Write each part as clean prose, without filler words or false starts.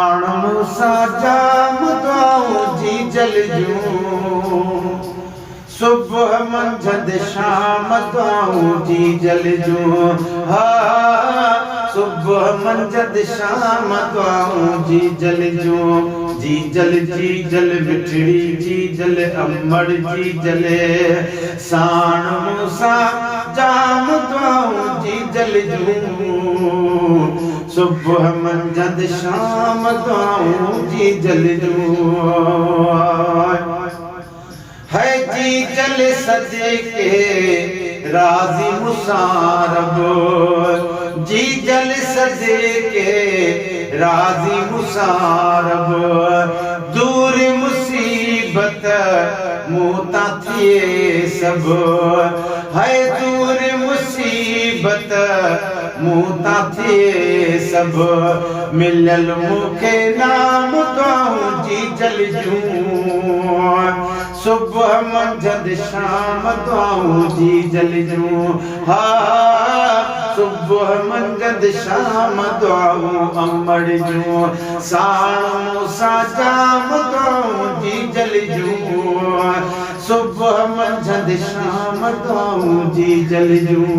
साण मूसां जाम दुआऊं जी जल जूं सुबह मंझंदि शाम दुआऊं जी जल जूं हा सुबह मंझंदि शाम दुआऊं जी जल जूं जी जल मिठड़ी जी जल अमड़ जी जले साण मूसां जाम दुआऊं जी जल जूं सुबह मंझंदि शाम दुआऊं जी जल जूं है जी जल सदके राज़ी मुसारब जी जल सदके राज़ी मुसारब दूर मुसीबत मूता थिए सब है दूर मुसीबत मूता थिए सब मिलल मुखे नाम दुआऊं जी जल जूं सुबह मंझंदि शाम दुआऊं जी जल जूं हा सुबह मंझंदि शाम दुआऊं अमड़ जूं साण मूसां जाम दुआऊं जी जल जूं सुबह मंझंदि शाम दुआऊं जी जल जूं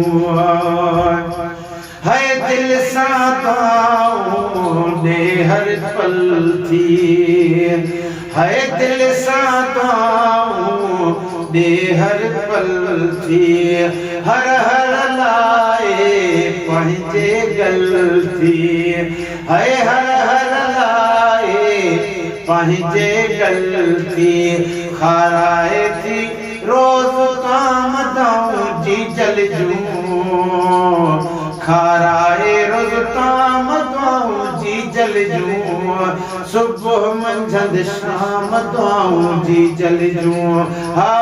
है दिल सां दुआऊं दे हर पल थी है दिल सां दुआऊं दे हर पल थी हर हर लाए पंहिंजे गलती है हर हर लाए पंहिंजे गलती खाराए थी रोज़ काम दुआऊं जी जल जूं खाराए रोज़ काम दुआऊं जी जल जूं सुबह मंझंदि शाम दुआऊं जी जल जूं हा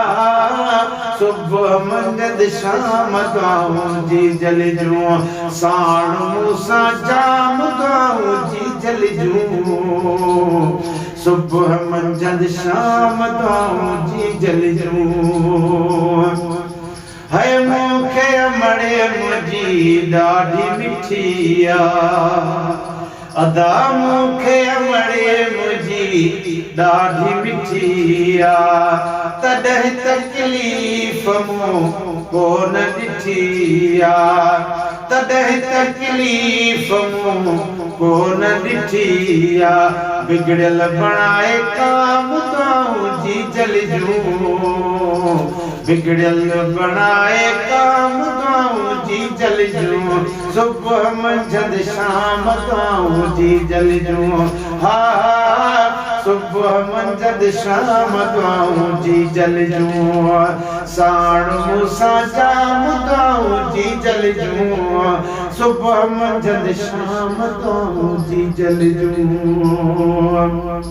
सुबह मंझंदि शाम दुआऊं जी जल जूं साण मूसां जाम दुआऊं जी जल जूं सुबह मंझंदि शाम दुआऊं जी जल जूं है मूंखे अमड़े मुंहिंजी ॾाढी मिठी अदा मूंखे अमड़े मुंहिंजी ॾाढी मिठी तॾहिं तकलीफ़ मूं कोन ॾिठी तॾहिं तकलीफ़ मूं कोन ॾिठी बिगड़ियल बणाए काम दुआऊं जी जल जूं बिगड़ियल बणाए काम दुआऊं जी जल जूं सुबह मंझंदि शाम दुआऊं जी जल जूं हा सुबह मंझंदि शाम दुआऊं जी जल जूं साण मूसां जाम दुआऊं जी जल जूं सुबह मंझंदि शाम दुआऊं जी जल जूं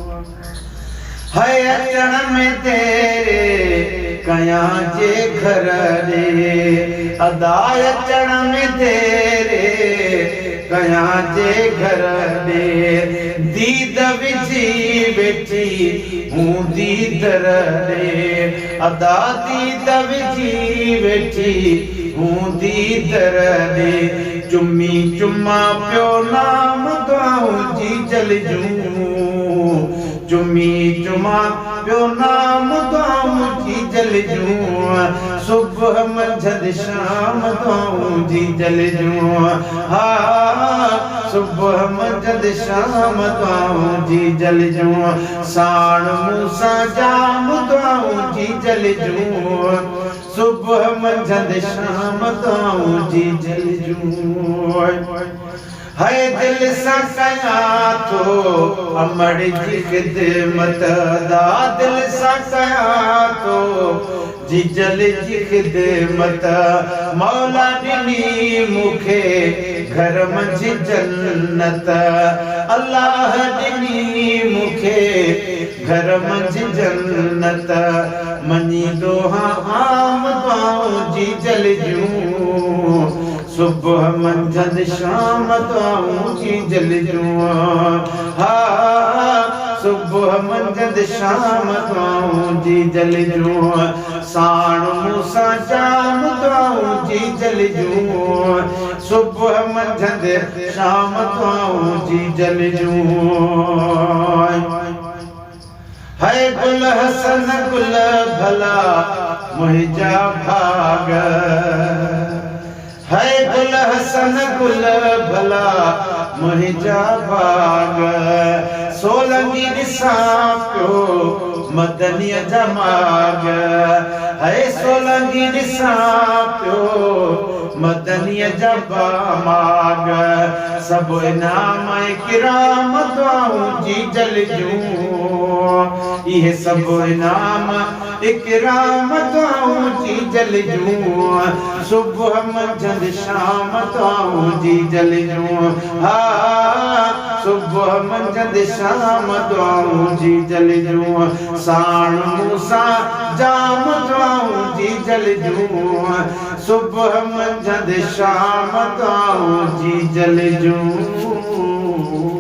है अचण में तेरे कयां जे घर रे अदा अचण में तेरे कयां जे घर रे दीद विझी वेठी हूं दीदर रे अदा दीद विझी वेठी हूं दीदर रे चुम्मी चुम्मा पियो नाम दुआऊं जी जल जूं चुम्मी चुम्मा पियो नाम दुआऊं जी जल जूं सुबह मंझंदि शाम दुआऊं जी जल जूं हा सुबह मंझंदि शाम दुआऊं जी जल जूं साण मूसां जाम दुआऊं जी जल जूं सुबह मंझंदि शाम दुआऊं जी जल जूं है दिल सां कयां थो अमड़ जी ख़िदमत दा दिल सां कयां थो जी जल जी ख़िदमत मौला ॾिनी मूंखे घर मंझि जन्नत अल्लाह ॾिनी मूंखे घर मंझि जन्नत मञी दोहा आम दुआऊं जी जल जूं सुबह मंझंदि शाम दुआऊं जी जल जूं हा सुबह मंझंदि शाम दुआऊं जी जल जूं साण मूसां जाम दुआऊं जी जल जूं सुबह मंझंदि शाम दुआऊं जी जल जूं हसन गुल भला मुहिंजा भाग है गुल हसन गुल भला मुहिंजा भाग सोलंगी दिसा पियो मदनीअ जा माग है सोलंगी दिसा पियो मदनीअ जा माग सब इनाम किराम दुआऊं जी जल जूं ये सब इनाम इकराम दुआऊं जी जल जूं सुबह मंझंदि शाम दुआऊं जी जल जूं हा सुबह मंझंदि शाम दुआऊं जी जल जूं साण मूसा जाम दुआऊं जी जल जूं सुबह मंझंदि शाम दुआऊं जी जल जूं